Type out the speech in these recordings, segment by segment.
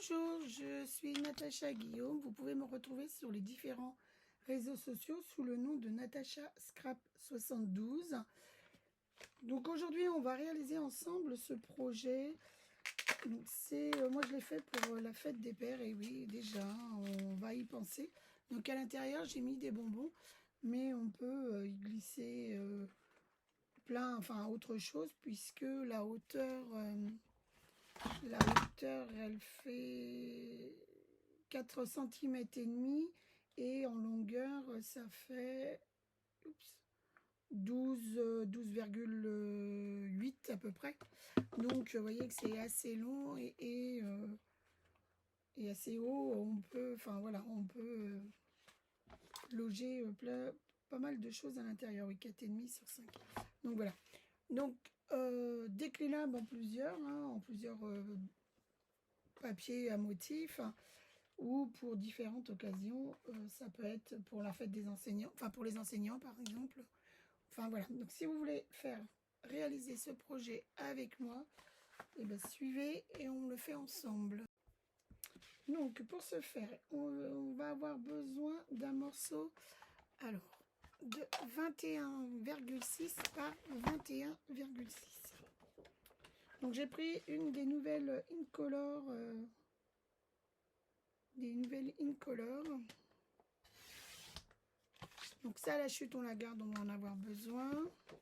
Bonjour, je suis Natacha Guillaume. Vous pouvez me retrouver sur les différents réseaux sociaux sous le nom de Natacha Scrap 72. Donc aujourd'hui, on va réaliser ensemble ce projet. Donc moi je l'ai fait pour la fête des pères, et oui, déjà, on va y penser. Donc à l'intérieur, j'ai mis des bonbons, mais on peut y glisser plein, enfin autre chose, puisque la hauteur, elle fait 4 cm et demi, et en longueur, ça fait 12,8 à peu près. Donc, vous voyez que c'est assez long et assez haut. On peut, enfin voilà, on peut loger pas mal de choses à l'intérieur. Oui, 4,5 sur 5. Donc voilà. Donc, déclinable en plusieurs, en plusieurs papiers à motifs, ou pour différentes occasions. Ça peut être pour la fête des enseignants, enfin pour les enseignants par exemple. Enfin voilà, donc si vous voulez réaliser ce projet avec moi, et bien suivez et on le fait ensemble. Donc pour ce faire, on va avoir besoin d'un morceau, alors, de 21,6 par 21,6. Donc j'ai pris une des nouvelles Incolor, Donc ça, la chute, on la garde, on va en avoir besoin.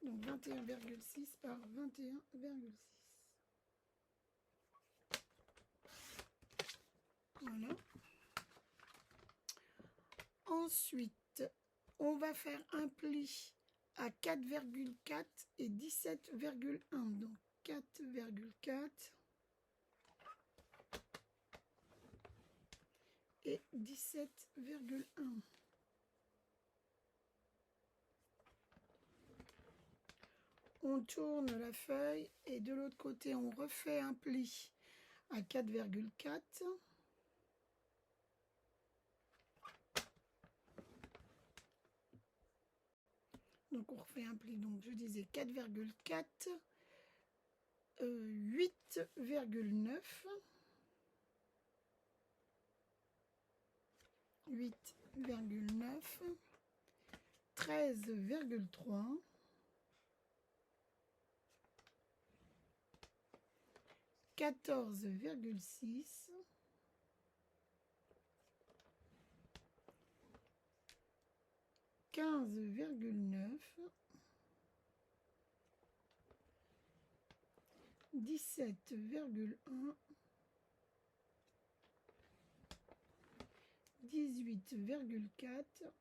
Donc 21,6 par 21,6. Voilà. Ensuite, on va faire un pli à 4,4 et 17,1. Donc 4,4 et 17,1. On tourne la feuille et de l'autre côté, on refait un pli à 4,4. Donc on refait un pli, donc je disais 4,4, 8,9, 8,9, 13,3, 14,6, 15,9, 17,1, 18,4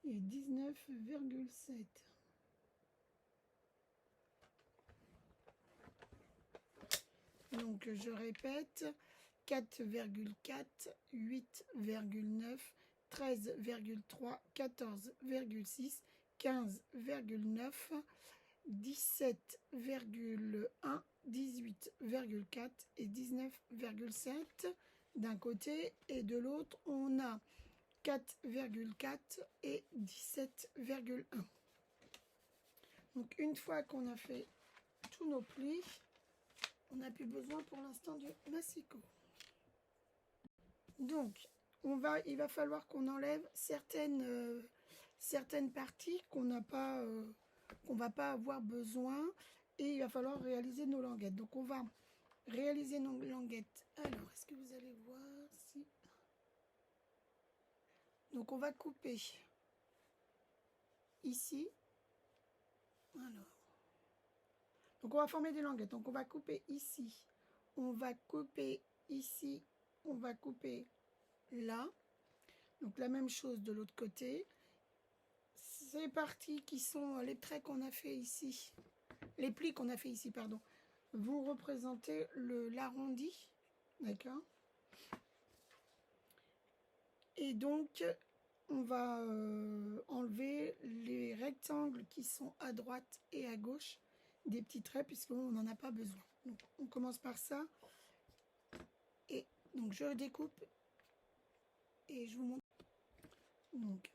et 19,7. Donc je répète, 4,4, 8,9, 13,3, 14,6, 15,9, 17,1, 18,4 et 19,7 d'un côté, et de l'autre on a 4,4 et 17,1. Donc une fois qu'on a fait tous nos plis, on n'a plus besoin pour l'instant du massicot. Donc il va falloir qu'on enlève certaines parties qu'on n'a pas, qu'on va pas avoir besoin, et il va falloir réaliser nos languettes. Donc on va réaliser nos languettes. Alors, est-ce que vous allez voir si... Donc on va couper ici. Alors, donc on va former des languettes. Donc on va couper ici, on va couper ici, on va couper là. Donc la même chose de l'autre côté. Ces parties qui sont les traits qu'on a fait ici, les plis qu'on a fait ici, pardon, vont représenter l'arrondi, d'accord? Et donc on va enlever les rectangles qui sont à droite et à gauche des petits traits, puisqu'on n'en a pas besoin. Donc on commence par ça, et donc je découpe et je vous montre. Donc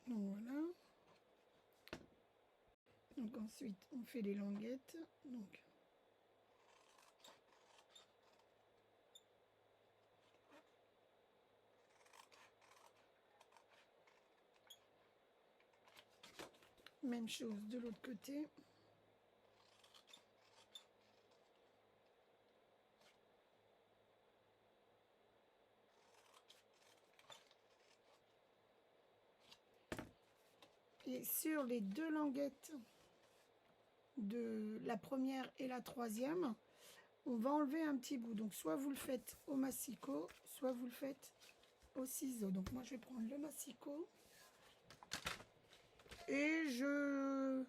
Donc voilà. Donc ensuite, on fait les languettes. Donc même chose de l'autre côté. Et sur les deux languettes de la première et la troisième, on va enlever un petit bout. Donc soit vous le faites au massicot, soit vous le faites au ciseau. Donc moi je vais prendre le massicot. Et je...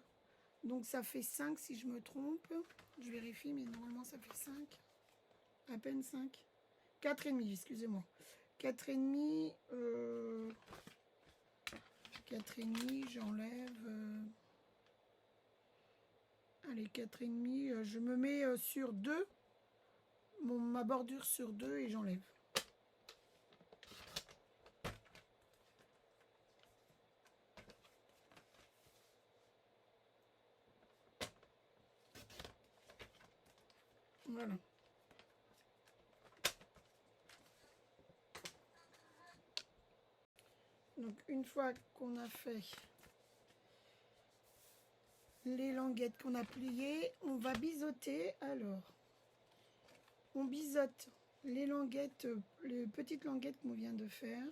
Donc ça fait 5 si je me trompe. Je vérifie, mais normalement ça fait 5. À peine 5. 4,5, excusez-moi. 4,5. 4,5, j'enlève... Allez, 4,5. Je me mets sur 2. Ma bordure sur 2 et j'enlève. Voilà. Donc une fois qu'on a fait les languettes qu'on a pliées, on va biseauter. Alors, on biseaute les languettes, les petites languettes qu'on vient de faire.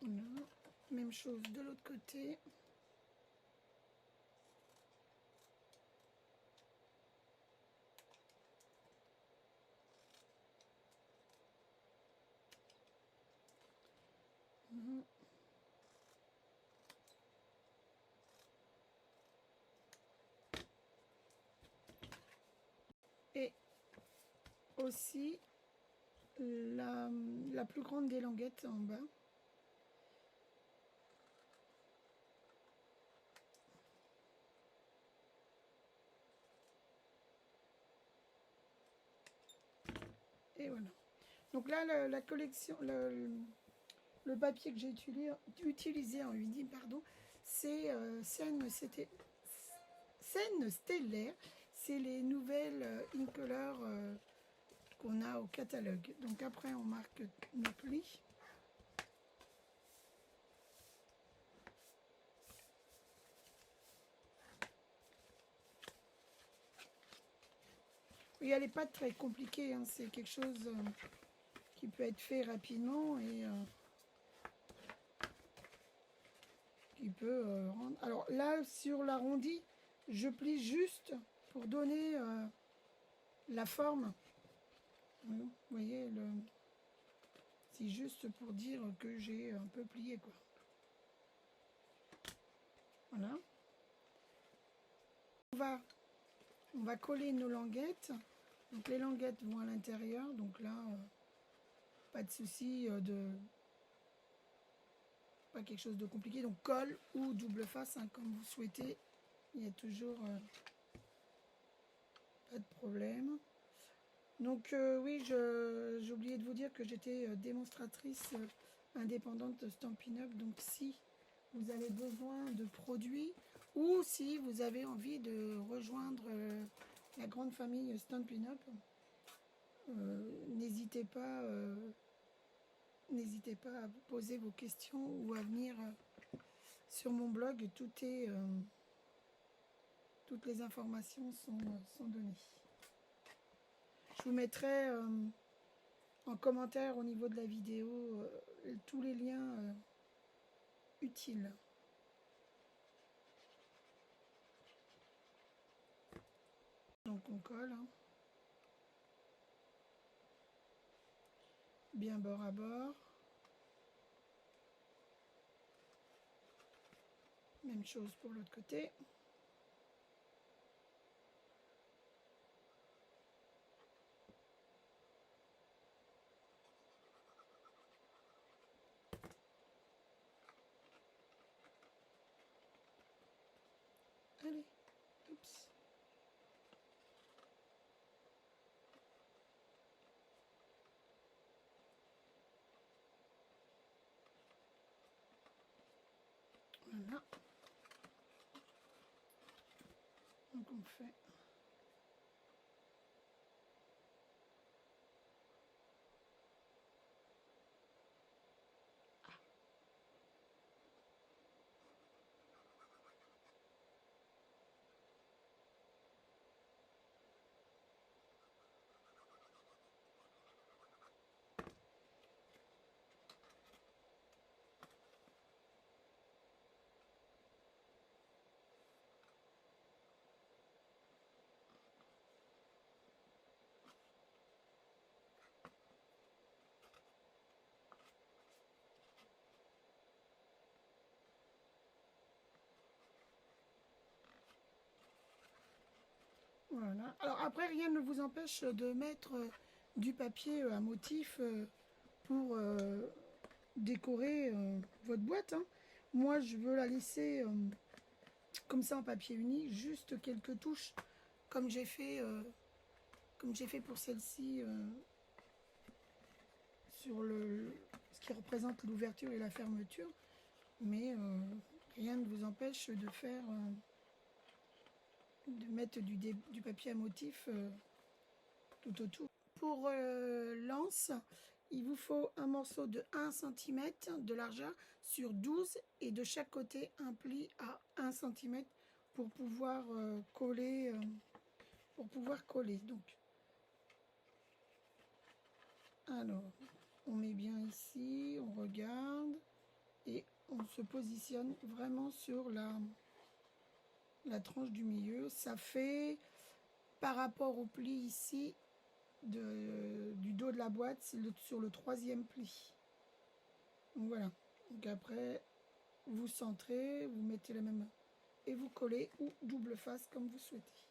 Voilà. Même chose de l'autre côté. Et aussi la plus grande des languettes en bas. Et voilà. Donc là, la collection, le papier que j'ai utilisé en 8 pardon, c'est Scène stellaire. C'est les nouvelles Incolor qu'on a au catalogue. Donc après, on marque nos plis. Et elle n'est pas très compliquée, hein. C'est quelque chose qui peut être fait rapidement et qui peut rendre... Alors là, sur l'arrondi, je plie juste pour donner la forme. Vous voyez, c'est juste pour dire que j'ai un peu plié, quoi. Voilà. On va coller nos languettes. Donc les languettes vont à l'intérieur. Donc là, pas de souci pas quelque chose de compliqué. Donc colle ou double face, hein, comme vous souhaitez. Il y a toujours pas de problème. Donc oui, j'ai oublié de vous dire que j'étais démonstratrice indépendante de Stampin' Up. Donc si vous avez besoin de produits ou si vous avez envie de rejoindre la grande famille Stampin' Up, n'hésitez pas à poser vos questions ou à venir sur mon blog. Toutes les informations sont données. Je vous mettrai en commentaire au niveau de la vidéo tous les liens utiles. Donc on colle, hein. Bien bord à bord. Même chose pour l'autre côté. Voilà. Donc on fait. Voilà. Alors après, rien ne vous empêche de mettre du papier à motif pour décorer votre boîte. Hein. Moi, je veux la laisser comme ça en papier uni, juste quelques touches, comme j'ai fait pour celle-ci sur ce qui représente l'ouverture et la fermeture. Mais rien ne vous empêche de faire de mettre du papier à motif tout autour. Pour l'anse, il vous faut un morceau de 1 cm de largeur sur 12 et de chaque côté un pli à 1 cm pour pouvoir coller. Donc, alors, on met bien ici, on regarde et on se positionne vraiment sur la tranche du milieu. Ça fait, par rapport au pli ici, du dos de la boîte, c'est sur le 3e pli. Donc voilà. Donc après, vous centrez, vous mettez la même et vous collez ou double face comme vous souhaitez.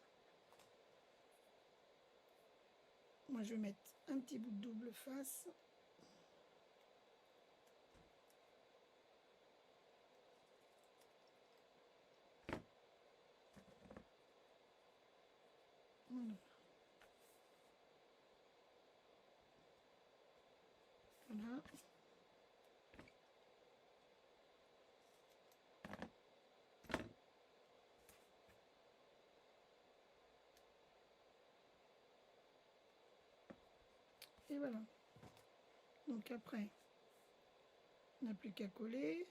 Moi, je vais mettre un petit bout de double face. Voilà. Et voilà. Donc après, on n'a plus qu'à coller.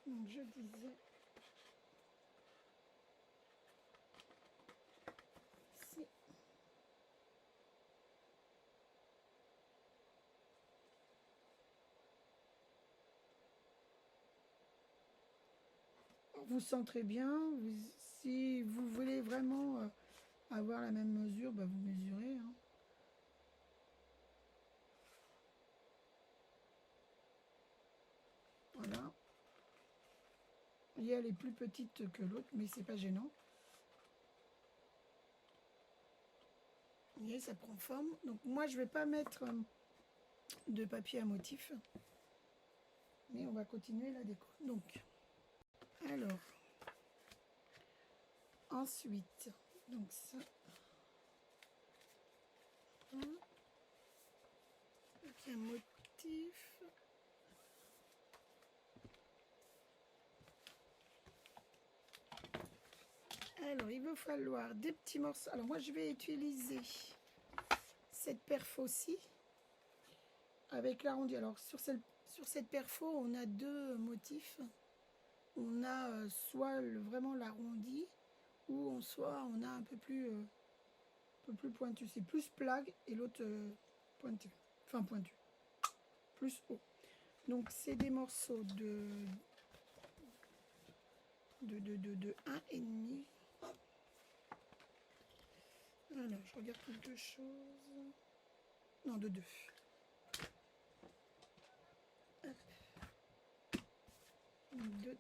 Donc je disais ici. Vous centrez bien. Si vous voulez vraiment avoir la même mesure, bah vous mesurez. Hein. Voilà. Et elle est plus petite que l'autre, mais c'est pas gênant. Vous voyez, ça prend forme. Donc moi, je vais pas mettre de papier à motif, mais on va continuer la déco. Donc, alors, ensuite, donc ça, avec un motif. Alors, il va falloir des petits morceaux. Alors, moi, je vais utiliser cette perfo-ci avec l'arrondi. Alors, sur cette perfo, on a deux motifs. On a soit vraiment l'arrondi, ou soit on a un peu plus pointu. C'est plus plaque et l'autre pointu. Enfin, pointu. Plus haut. Donc, c'est des morceaux de 1,5. Alors, je regarde quelque chose. Non, de 2. De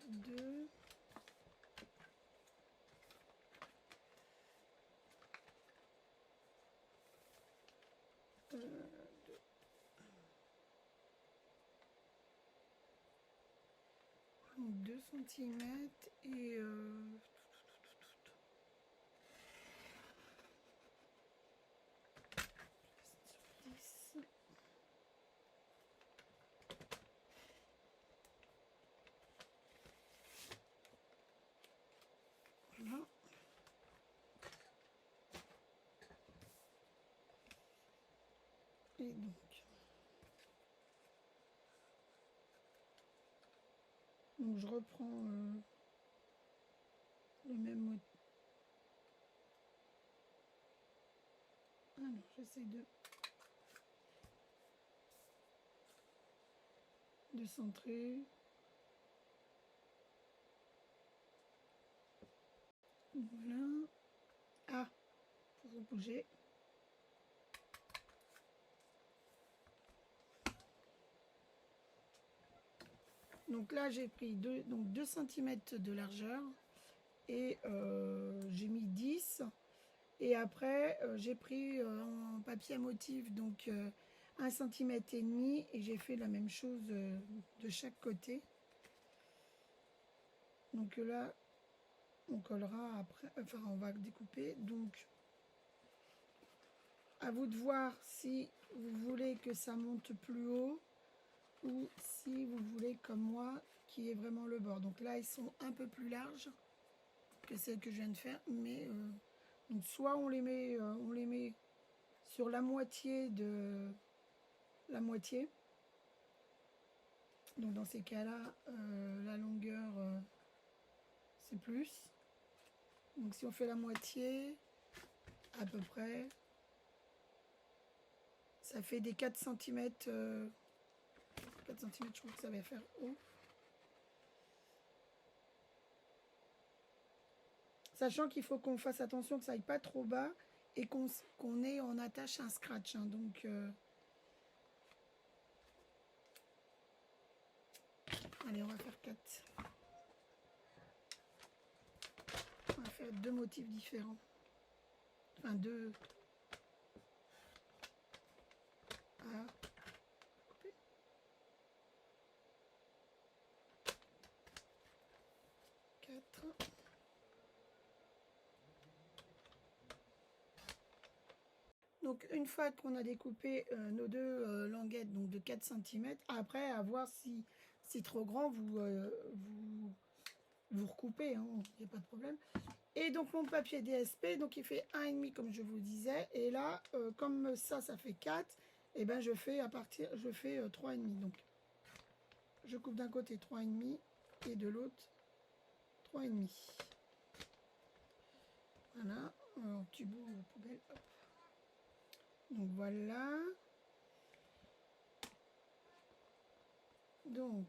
2. centimètres et 10. Voilà. Et donc je reprends le même mot. Alors j'essaie de centrer. Voilà. Ah, pour bouger. Donc là, j'ai pris 2 cm de largeur et j'ai mis 10. Et après, j'ai pris en papier à motif, donc 1,5 cm et j'ai fait la même chose de chaque côté. Donc là, on collera après, enfin on va découper. Donc, à vous de voir si vous voulez que ça monte plus haut ou si vous voulez comme moi qui est vraiment le bord. Donc là ils sont un peu plus larges que celles que je viens de faire, mais donc soit on les met sur la moitié de la moitié. Donc dans ces cas-là, la longueur c'est plus. Donc si on fait la moitié à peu près, ça fait des 4 cm. 4 cm, je trouve que ça va faire haut. Sachant qu'il faut qu'on fasse attention que ça aille pas trop bas et qu'on ait en attache un scratch. Hein, donc, allez, on va faire 4. On va faire 2 motifs différents. Enfin, 2. Ah. 4. Donc une fois qu'on a découpé nos 2 languettes donc de 4 cm, après à voir si c'est trop grand, vous recoupez, hein, il n'y a pas de problème. Et donc mon papier DSP, donc il fait 1,5 comme je vous disais, et là comme ça fait 4, et ben je fais 3,5. Donc je coupe d'un côté 3,5 et de l'autre 3,5. Voilà, un petit bout de poubelle. Hop. Donc voilà. Donc,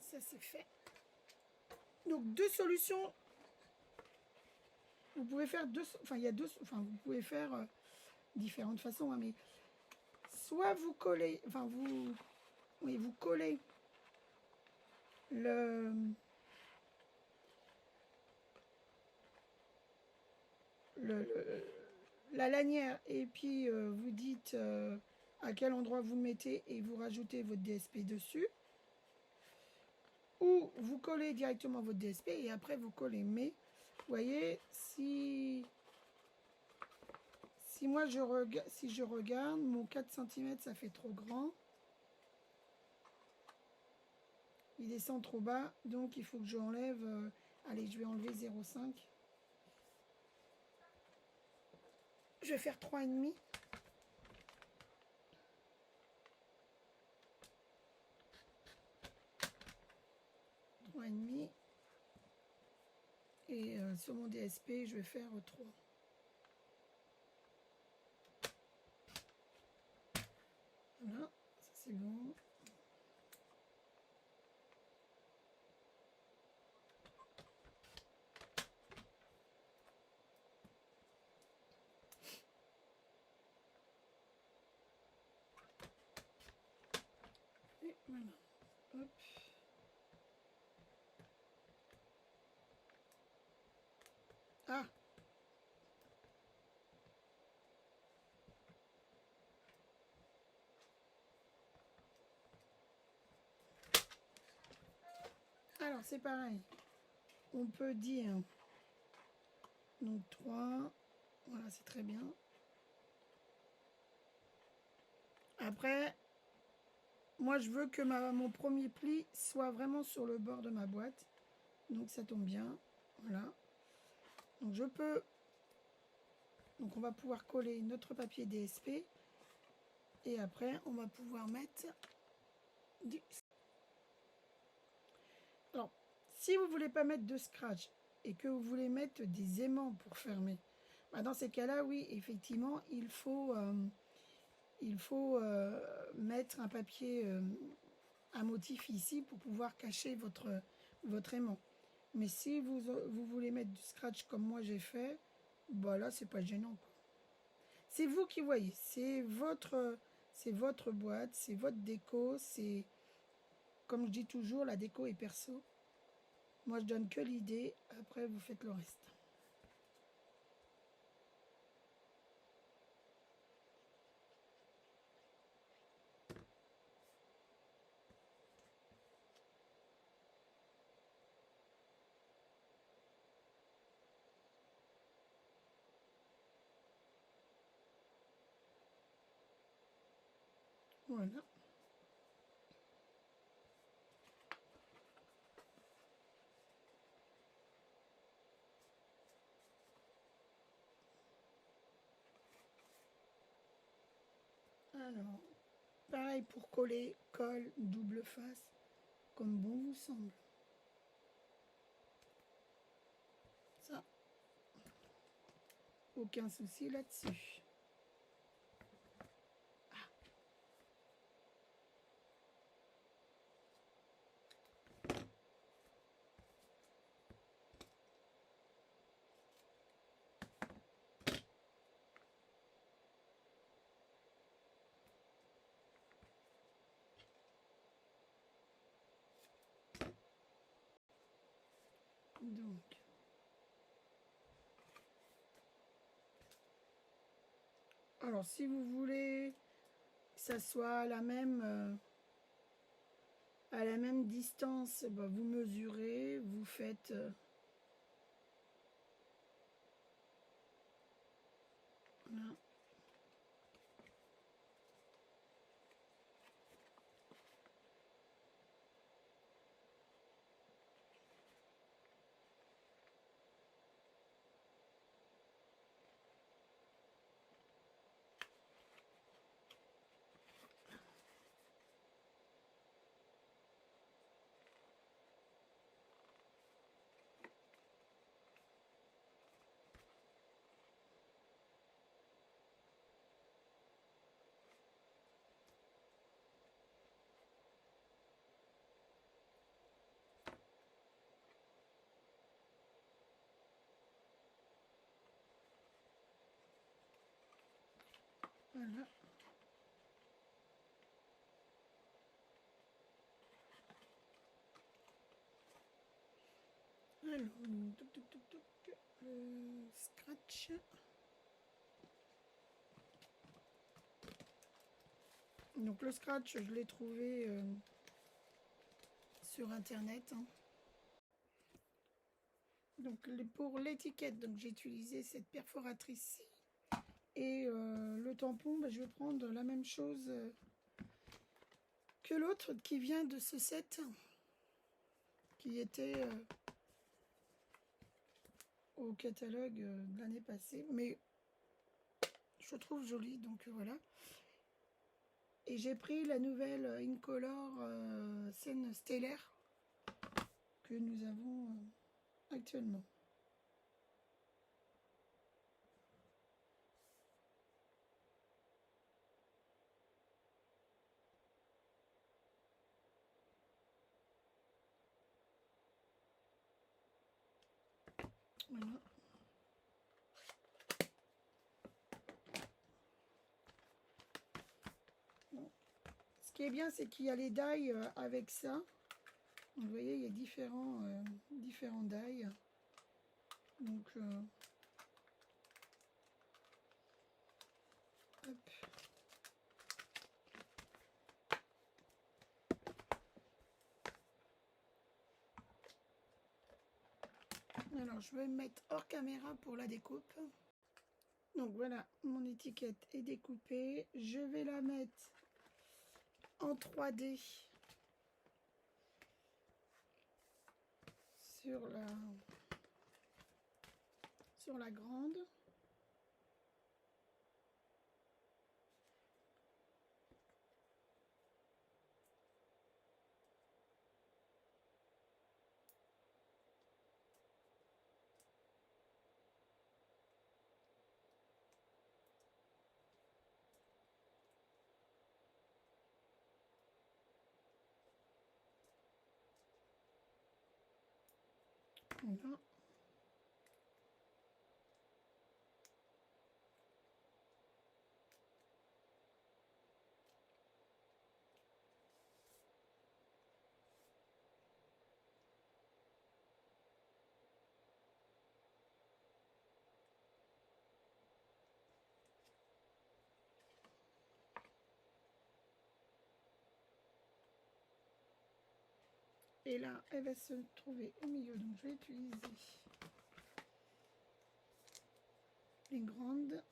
ça c'est fait. Donc, 2 solutions. Vous pouvez faire vous pouvez faire différentes façons, hein, mais soit vous collez, vous collez la lanière et puis vous dites à quel endroit vous le mettez et vous rajoutez votre DSP dessus, ou vous collez directement votre DSP et après vous collez. Mais vous voyez, si moi je regarde mon 4 cm, ça fait trop grand, il descend trop bas, donc il faut que j'enlève allez, je vais enlever 0,5. Je vais faire 3,5. Et sur mon DSP, je vais faire 3. Voilà, ça c'est bon. Et voilà. Hop. Ah! Alors, c'est pareil. On peut dire, donc 3, voilà, c'est très bien. Après, moi, je veux que mon premier pli soit vraiment sur le bord de ma boîte. Donc, ça tombe bien. Voilà. Donc, je peux... Donc, on va pouvoir coller notre papier DSP. Et après, on va pouvoir mettre du... Alors, si vous ne voulez pas mettre de scratch et que vous voulez mettre des aimants pour fermer, bah dans ces cas-là, oui, effectivement, il faut mettre un papier, un motif ici pour pouvoir cacher votre aimant. Mais si vous voulez mettre du scratch comme moi j'ai fait, bah là, c'est pas gênant, quoi. C'est vous qui voyez, c'est votre boîte, c'est votre déco, c'est, comme je dis toujours, la déco est perso. Moi, je donne que l'idée, après, vous faites le reste. Voilà. Alors, pareil pour coller, colle, double face, comme bon vous semble. Ça, aucun souci là-dessus. Donc, alors si vous voulez que ça soit à la même distance, bah, vous mesurez, vous faites voilà. Voilà. Alors, le scratch. Donc le scratch, je l'ai trouvé sur internet, hein. Donc pour l'étiquette, donc j'ai utilisé cette perforatrice et le tampon, bah, je vais prendre la même chose que l'autre qui vient de ce set qui était au catalogue de l'année passée, mais je trouve joli, donc voilà. Et j'ai pris la nouvelle Incolor scène stellaire que nous avons actuellement. Voilà. Bon. Ce qui est bien, c'est qu'il y a les die avec ça. Vous voyez, il y a différents die. Donc, hop. Alors, je vais me mettre hors caméra pour la découpe. Donc voilà, mon étiquette est découpée. Je vais la mettre en 3D sur la grande. Voilà. Et là, elle va se trouver au milieu. Donc, je vais utiliser les grandes.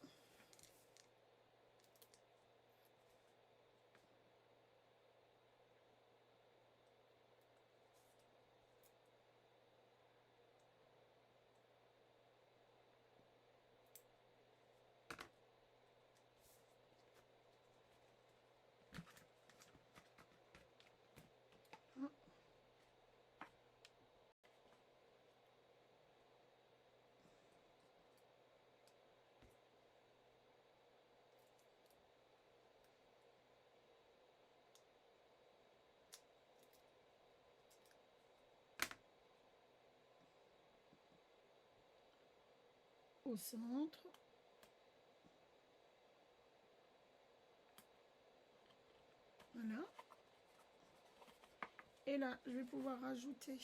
Au centre. Voilà. Et là, je vais pouvoir rajouter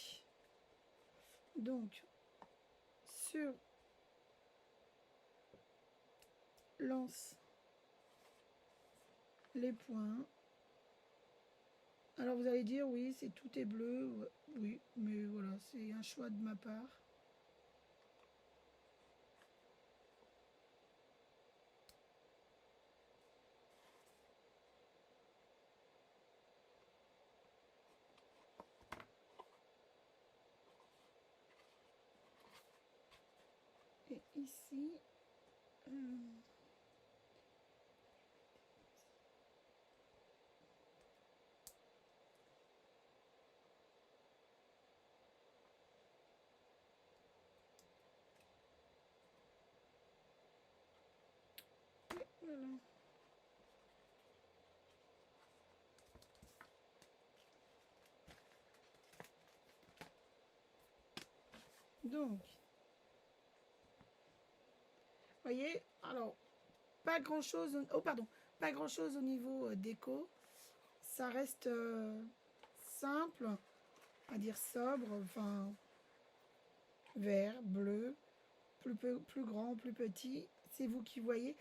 donc sur l'anse les points. Alors vous allez dire oui, c'est tout est bleu. Oui, mais voilà, c'est un choix de ma part. Et ici, voilà. Donc, voyez, alors, pas grand chose, oh pardon, pas grand chose au niveau déco. Ça reste simple, à dire sobre, enfin, vert, bleu, plus grand, plus petit, c'est vous qui voyez.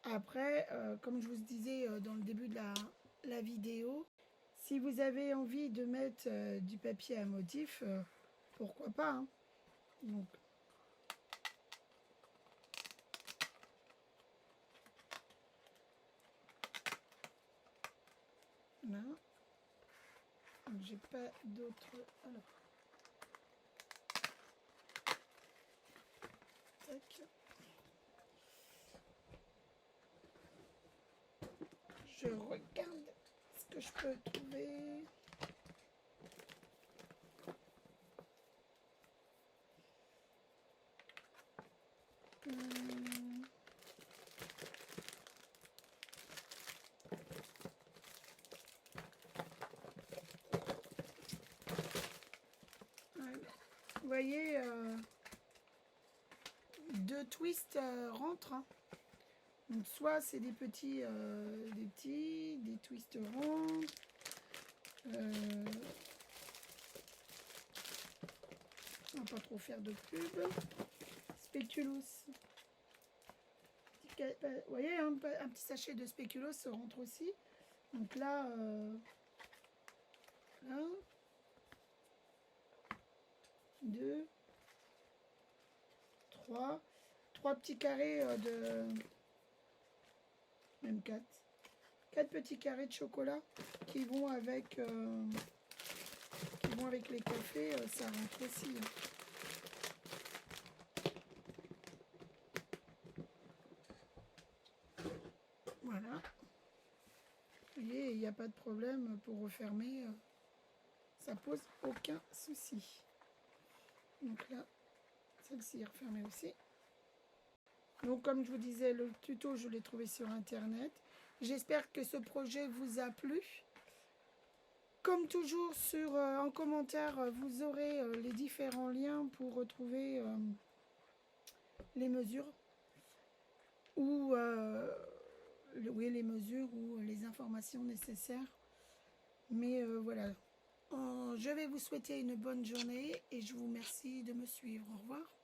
Après, comme je vous disais dans le début de la vidéo, si vous avez envie de mettre du papier à motif, pourquoi pas, hein. Donc, là. Donc, j'ai pas d'autres. Alors, tac. Je regarde ce que je peux trouver. Vous voyez, deux twists rentrent, hein. Donc soit c'est des petits, des twists ronds. On va pas trop faire de pub. Spéculoos. Vous voyez, un petit sachet de spéculoos se rentre aussi. Donc là, là, 2, 3. 3 petits carrés de... Même 4. 4 petits carrés de chocolat qui vont avec les cafés, ça rentre aussi. Voilà. Vous voyez, il n'y a pas de problème pour refermer. Ça pose aucun souci. Donc là, celle-ci est refermée aussi. Donc comme je vous disais, le tuto, je l'ai trouvé sur Internet. J'espère que ce projet vous a plu. Comme toujours, en commentaire, vous aurez les différents liens pour retrouver les mesures ou les mesures ou les informations nécessaires. Mais voilà, je vais vous souhaiter une bonne journée et je vous remercie de me suivre. Au revoir.